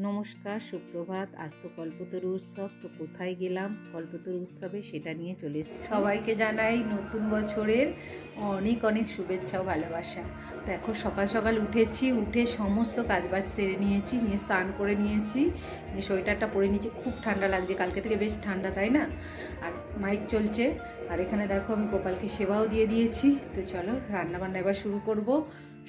নমস্কার, সুপ্রভাত। আজ তো কল্পতরু উৎসব, তো কোথায় গেলাম কল্পতরু উৎসবে সেটা নিয়ে চলে এসেছি। সবাইকে জানাই নতুন বছরের অনেক অনেক শুভেচ্ছা ও ভালোবাসা। দেখো সকাল সকাল উঠেছি, উঠে সমস্ত কাজবাজ সেরে নিয়েছি, নিয়ে স্নান করে নিয়েছি, নিয়ে সোয়েটারটা পরে নিয়েছি। খুব ঠান্ডা লাগছে, কালকে থেকে বেশ ঠান্ডা, তাই না? আর মাইক চলছে, আর এখানে দেখো আমি গোপালকে সেবাও দিয়ে দিয়েছি। তো চলো রান্নাবান্না এবার শুরু করব।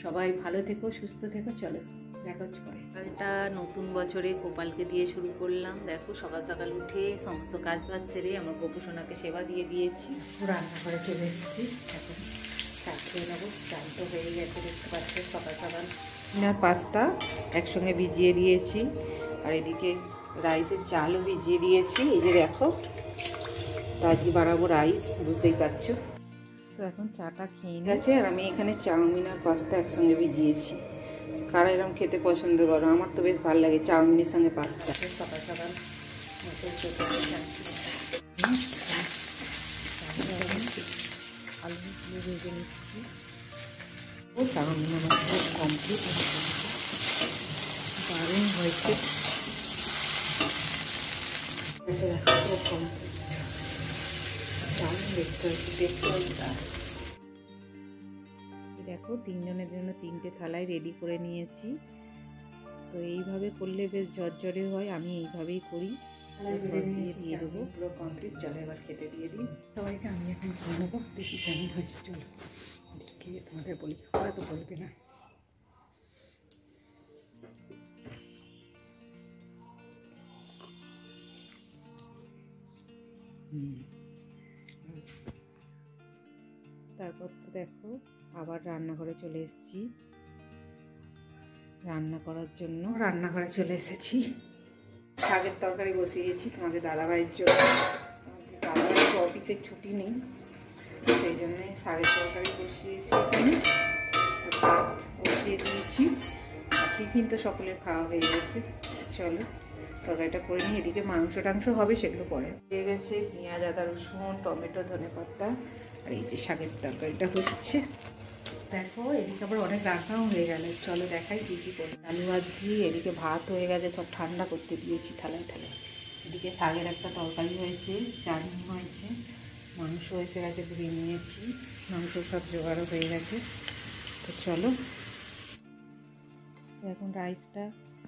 সবাই ভালো থেকো, সুস্থ থেকো। চলো দেখা হচ্ছে পরে। সকালটা নতুন বছরে গোপালকে দিয়ে শুরু করলাম। দেখো সকাল সকাল উঠে সমস্ত কাজ বাজ সেরে আমার গোপুসোনাকে সেবা দিয়ে দিয়েছি। রান্নাঘরে চলে এসেছি, এখন চা খেয়ে নেবো। চাল তো হয়ে গেছে, দেখতে পাচ্ছি সকাল সকাল। পাস্তা একসঙ্গে ভিজিয়ে দিয়েছি, আর এদিকে রাইসের চালও ভিজিয়ে দিয়েছি। এই যে দেখো, তো আজকে বানাবো রাইস, বুঝতেই পারছো। তো এখন চাটা খেয়ে গেছে, আর আমি এখানে চাউমিন আর পাস্তা একসঙ্গে ভিজিয়েছি। কারা এরকম খেতে পছন্দ করো? আমার তো বেশ ভালো লাগে চাউমিনের সঙ্গে পাস্তা। সকাল সকাল আলু ভেজে নিচ্ছি। ও চাউমিন আমার খুব কমপ্লিট দারুণ হয়েছে। খুব কমপ্লিট চাউমিন দেখতে হয়েছে, দেখতে হয়েছে। দেখো তিনজনের জন্য তিনটে থালায় রেডি করে নিয়েছি। তো এইভাবে করলে বেশ ঝরঝরে হয়, আমি এইভাবেই করি। দিয়ে দেবো পুরো কমপ্লিট। চলো এবার খেতে দিয়ে দিই সবাইকে। আমি এখন খেয়ে নেবো, দেখি কেমন হয়েছে। চলো দেখে তোমাদের বলি, ওরা তো বলবে না। তারপর তো দেখো আবার রান্নাঘরে চলে এসেছি রান্না করার জন্য। রান্নাঘরে চলে এসেছি, শাকের তরকারি বসিয়েছি তোমাদের দাদাভাইয়ের জন্য। দাদাভাইয়ের তো অফিসের ছুটি নেই, সেই জন্য শাকের তরকারি বসিয়েছি। এখানে ভাত বসিয়ে দিয়েছি, আর টিফিন তো সকলের খাওয়া হয়ে গেছে। চলো তরকারিটা করে নিই। এদিকে মাংস টাংস হবে, সেগুলো পরে হয়ে গেছে। পেঁয়াজ, আদা, রসুন, টমেটো, ধনেপাতা, আর এই যে শাকের তরকারিটা হচ্ছে। দেখো এদিকে আবার অনেক রান্নাও হয়ে গেল। চলো দেখাই কী কী করি। আলু ভাজি, এদিকে ভাত হয়ে গেছে, সব ঠান্ডা করতে দিয়েছি থালায় থালায়। এদিকে শাকের একটা তরকারি হয়েছে, চাটনি হয়েছে, মাংস এসে গেছে, ধুয়ে নিয়েছি। মাংস সব জোগাড়ও হয়ে গেছে। তো চলো, তো এখন রাইসটা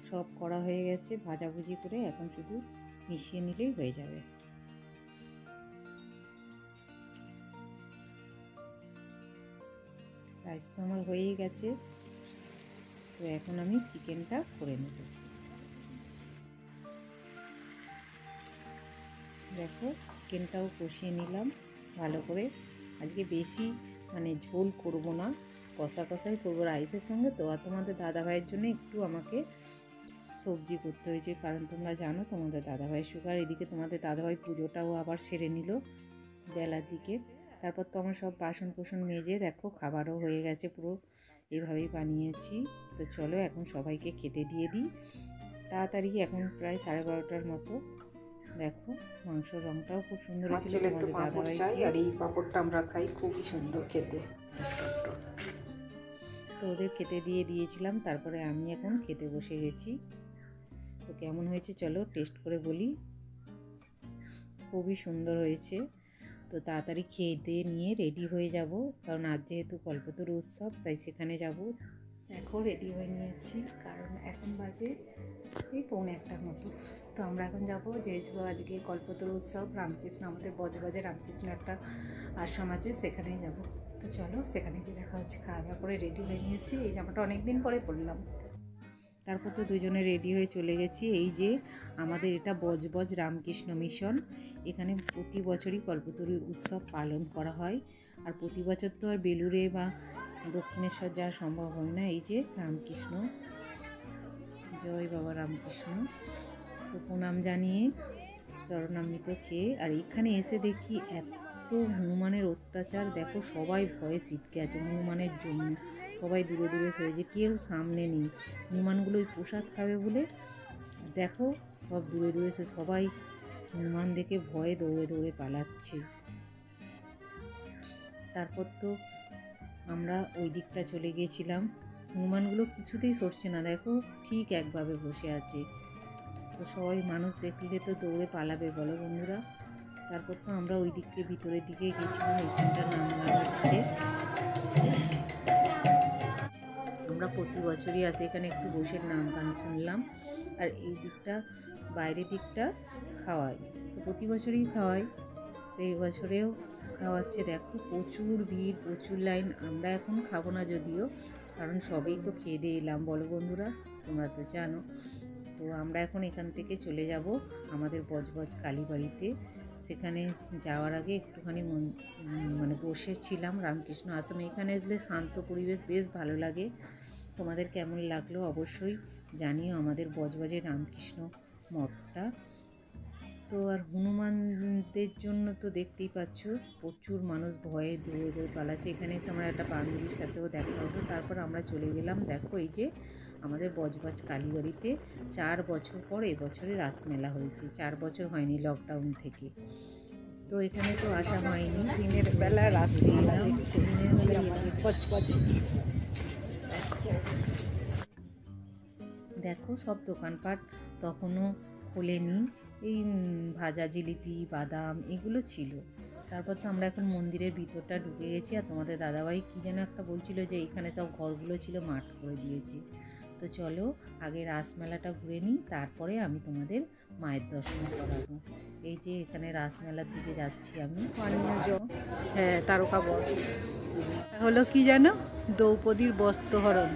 সব করা হয়ে গেছে, ভাজাভুজি করে এখন শুধু মিশিয়ে নিলেই হয়ে যাবে। রাইস তো আমার হয়েই গেছে, তো এখন আমি চিকেনটা করে নেব। দেখো চিকেনটাও কষিয়ে নিলাম ভালো করে। আজকে বেশি ঝোল করব না, কষা কষাই করবো রাইসের সঙ্গে। তো আর তোমাদের দাদাভাইয়ের জন্য একটু আমাকে সবজি করতে হয়েছে, কারণ তোমরা জানো তোমাদের দাদাভাই সুগার। এদিকে তোমাদের দাদাভাই পুজোটাও আবার সেরে নিল বেলার দিকে। তারপর তো আমার সব বাসন কোসন মেজে দেখো খাবারও হয়ে গেছে পুরো। এইভাবেই বানিয়েছি। তো চলো এখন সবাইকে খেতে দিয়ে দিই তাড়াতাড়ি। এখন প্রায় 12:30টার মতো। দেখো মাংসর রংটাও খুব সুন্দর হয়েছে। আর এই পাঁপড়টা আমরা খাই, খুবই সুন্দর খেতে। তো ওদের খেতে দিয়ে দিয়েছিলাম, তারপরে আমি এখন খেতে বসে গেছি। তো কেমন হয়েছে চলো টেস্ট করে বলি। খুবই সুন্দর হয়েছে। তো তাড়াতাড়ি খেয়ে দিয়ে নিয়ে রেডি হয়ে যাব, কারণ আজ যেহেতু কল্পতরু উৎসব, তাই সেখানে যাব। এখন রেডি হয়ে নিয়েছি, কারণ এখন বাজে এই 1:45টার মতো। তো আমরা এখন যাব, যেহেতু আজকে কল্পতরু উৎসব, রামকৃষ্ণ, আমাদের বজবাজে রামকৃষ্ণ একটা আশ্রম আছে, সেখানেই যাব। তো চলো সেখানে গিয়ে দেখা হচ্ছে। খাওয়া দাওয়া করে রেডি হয়ে নিয়েছি, এই জামাটা অনেক দিন পরে পরলাম। তারপর তো দুজনে রেডি হয়ে চলে গেছি। এই যে আমাদের এটা বজবজ রামকৃষ্ণ মিশন, এখানে প্রতি বছরই কল্পতরু উৎসব পালন করা হয়। আর প্রতি বছর তো আর বেলুড়ে বা দক্ষিণেশ্বর যাওয়া সম্ভব হয় না। এই যে রামকৃষ্ণ, জয় বাবা রামকৃষ্ণ। তো প্রণাম জানিয়ে শরণামৃত খেয়ে, আর এখানে এসে দেখি এত হনুমানের অত্যাচার। দেখো সবাই ভয়ে ছিটকে আছে হনুমানের জন্য, সবাই দূরে দূরে সরেছে, কেউ সামনে নেই। হনুমানগুলো ওই প্রসাদ খাবে বলে দেখো সব দূরে দূরে এসে সবাই হনুমান দেখে ভয়ে দৌড়ে দৌড়ে পালাচ্ছে। তারপর তো আমরা ওই দিকটা চলে গিয়েছিলাম। হনুমানগুলো কিছুতেই সরছে না, দেখো ঠিক একভাবে বসে আছে, তো সবাই মানুষ দেখলে তো দৌড়ে পালাবে বলো বন্ধুরা। তারপর তো আমরা ওই দিকে ভিতরের দিকে গেছিলাম, এইখানটার নাম গান হচ্ছে। আমরা প্রতি বছরই আসি এখানে, একটু বসে নাম গান শুনলাম। আর এই দিকটা বাইরের দিকটা খাওয়াই, তো প্রতি বছরই খাওয়াই, তো এই বছরেও খাওয়াচ্ছে। দেখো প্রচুর ভিড়, প্রচুর লাইন। আমরা এখন খাবো না যদিও, কারণ সবেই তো খেয়ে দিয়ে এলাম বলো বন্ধুরা, তোমরা তো জানো। তো আমরা এখন এখান থেকে চলে যাব আমাদের বজবজ কালীবাড়িতে। সেখানে যাওয়ার আগে একটুখানি মানে বসেছিলাম রামকৃষ্ণ আশ্রমে। এখানে আসলে শান্ত পরিবেশ, বেশ ভালো লাগে। তোমাদের কেমন লাগলো অবশ্যই জানিও আমাদের বজবজের রামকৃষ্ণ মঠটা। তো আর হনুমানদের জন্য তো দেখতেই পাচ্ছ প্রচুর মানুষ ভয়ে দৌড়ে দৌড়ে পালাচ্ছে। এখানে এসে আমার একটা বান্ধবীর সাথেও দেখা হলো। তারপর আমরা চলে গেলাম, দেখো এই যে আমাদের বজবজ কালীবাড়িতে 4 বছর পর এবছরে রাসমেলা হয়েছে। 4 বছর হয়নি লকডাউন থেকে, তো এখানে তো আসা হয়নি। দিনের বেলা রাসমেলা দেখো সব দোকানপাট তখনও খোলেনি, এই ভাজা জিলিপি, বাদাম এগুলো ছিল। তারপর তো আমরা এখন মন্দিরের ভিতরটা ঢুকে গেছি। আর তোমাদের দাদাভাই কী যেন একটা বলছিল যে এইখানে সব ঘরগুলো ছিল মাঠ করে দিয়েছে। তো চলো আগে রাসমেলাটা ঘুরে নিই, তারপরে আমি তোমাদের মায়ের দর্শন করাবো। এই যে এখানে রাসমেলার দিকে যাচ্ছি আমি। হ্যাঁ, তারকা বধ হলো কি জানো, দ্রৌপদীর বস্ত্রহরণ।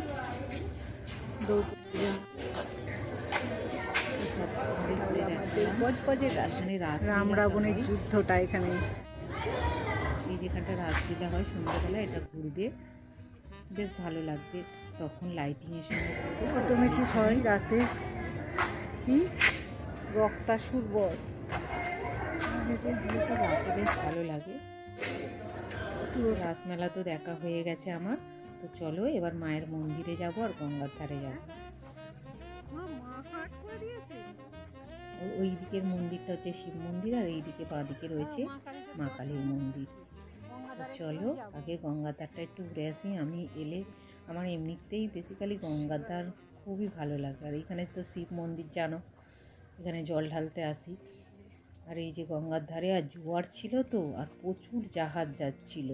রাম রাবণের যুদ্ধটা এখানে, এই যেখানটা রাসলীলা হয় সন্ধ্যাবেলা, এটা ঘুরবে, বেশ ভালো লাগবে। তখন লাইটিংয়ের সামনে অটোমেটিক হয় রাতে। রক্তাসুর বধ সব রাতে বেশ ভালো লাগে। রাসমেলা তো দেখা হয়ে গেছে আমার। তো চলো এবার মায়ের মন্দিরে যাব আর গঙ্গার ধারে যাব। ওই দিকের মন্দিরটা হচ্ছে শিব মন্দির, আর এই দিকে বাঁ দিকে রয়েছে মা কালীর মন্দির। চলো আগে গঙ্গার ধারটা একটু ঘুরে আসি। আমি এলে আমার এমনিতেই বেসিক্যালি গঙ্গার ধার খুবই ভালো লাগে। আর এখানে তো শিব মন্দির জানো, এখানে জল ঢালতে আসি। আর এই যে গঙ্গার ধারে আর জোয়ার ছিল তো, আর প্রচুর জাহাজ যাচ্ছিল,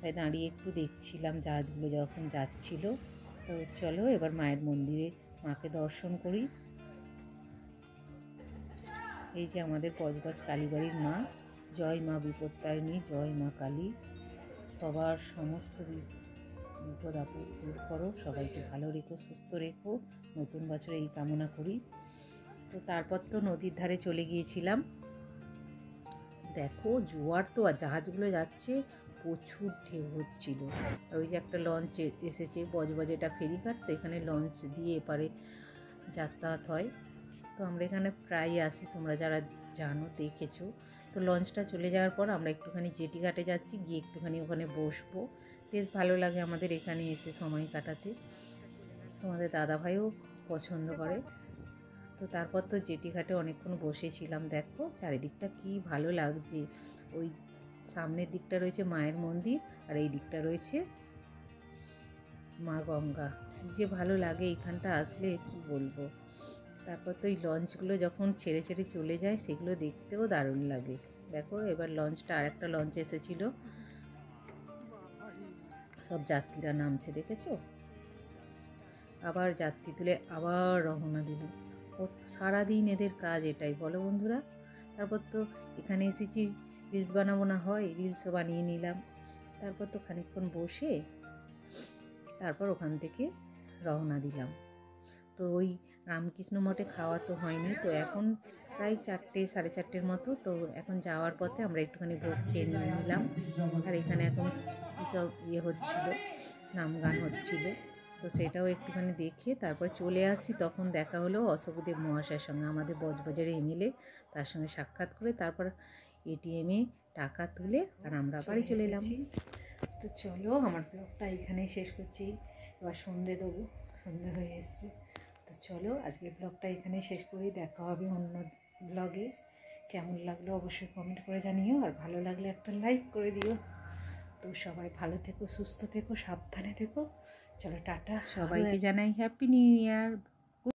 তাই দাঁড়িয়ে একটু দেখছিলাম জাহাজগুলো যখন যাচ্ছিল। তো চলো এবার মায়ের মন্দিরে মাকে দর্শন করি। এই যে আমাদের বজবজ কালীবাড়ির মা। জয় মা বিপত্তারিণী, জয় মা কালী। সবার সমস্ত বিপদ আপদ দূর করো, সবাইকে ভালো রেখো, সুস্থ রেখো, নতুন বছরে এই কামনা করি। তো তারপর তো নদীর ধারে চলে গিয়েছিলাম। দেখো জোয়ার তো, আর জাহাজগুলো যাচ্ছে, প্রচুর ঢেউ হচ্ছিল। আর ওই যে একটা লঞ্চ এসেছে, বজবজেটা ফেরিঘাট, তো এখানে লঞ্চ দিয়ে এপারে যাতায়াত হয়। তো আমরা এখানে প্রায় আসি, তোমরা যারা জানো দেখেছো। তো লঞ্চটা চলে যাওয়ার পর আমরা একটুখানি জেটি ঘাটে যাচ্ছি, গিয়ে একটুখানি ওখানে বসবো। বেশ ভালো লাগে আমাদের এখানে এসে সময় কাটাতে, তোমাদের দাদাভাইও পছন্দ করে। তো তারপর তো জেটি ঘাটে অনেকক্ষণ বসেছিলাম। দেখো চারিদিকটা কি ভালো লাগছে। ওই সামনের দিকটা রয়েছে মায়ের মন্দির, আর এই দিকটা রয়েছে মা গঙ্গা। কী যে ভালো লাগে এইখানটা আসলে, কি বলবো। তারপর তো এই লঞ্চগুলো যখন ছেড়ে ছেড়ে চলে যায়, সেগুলো দেখতেও দারুণ লাগে। দেখো এবার লঞ্চটা, আর একটা লঞ্চ এসেছিল, সব যাত্রীরা নামছে দেখেছো। আবার যাত্রী তুলে আবার রওনা দিল। সারাদিন এদের কাজ এটাই বলো বন্ধুরা। তারপর তো এখানে এসেছি, রিলস বানাবো না হয়, রিলসও বানিয়ে নিলাম। তারপর তো খানিকক্ষণ বসে তারপর ওখান থেকে রওনা দিলাম। তো ওই রামকৃষ্ণ মঠে খাওয়া তো হয়নি, তো এখন প্রায় 4টে সাড়ে 4টের মতো। তো এখন যাওয়ার পথে আমরা একটুখানি ভোগ খেয়ে নিলাম। আর এখানে এখন কীসব হচ্ছিল, নাম গান হচ্ছিল, তো সেটাও একটুখানি দেখে তারপর চলে আসছি। তখন দেখা হলো অশোকদেব মহাশয়ের সঙ্গে, আমাদের বজবজের এমএলএ, তার সঙ্গে সাক্ষাৎ করে তারপর এটিএমে টাকা তুলে আর আমরা বাড়ি চলে এলাম। তো চলো আমার ব্লগটা এখানেই শেষ করছি, এবার সন্ধে দেবো, সন্ধে হয়ে এসছে। তো চলো আজকের ব্লগটা এখানেই শেষ করি, দেখা হবে অন্য ব্লগে। কেমন লাগলো অবশ্যই কমেন্ট করে জানিও, আর ভালো লাগলে একটা লাইক করে দিও। তো সবাই ভালো থেকো, সুস্থ থেকো, সাবধানে থেকো। চলো টাটা, সবাইকে জানাই হ্যাপি নিউ ইয়ার।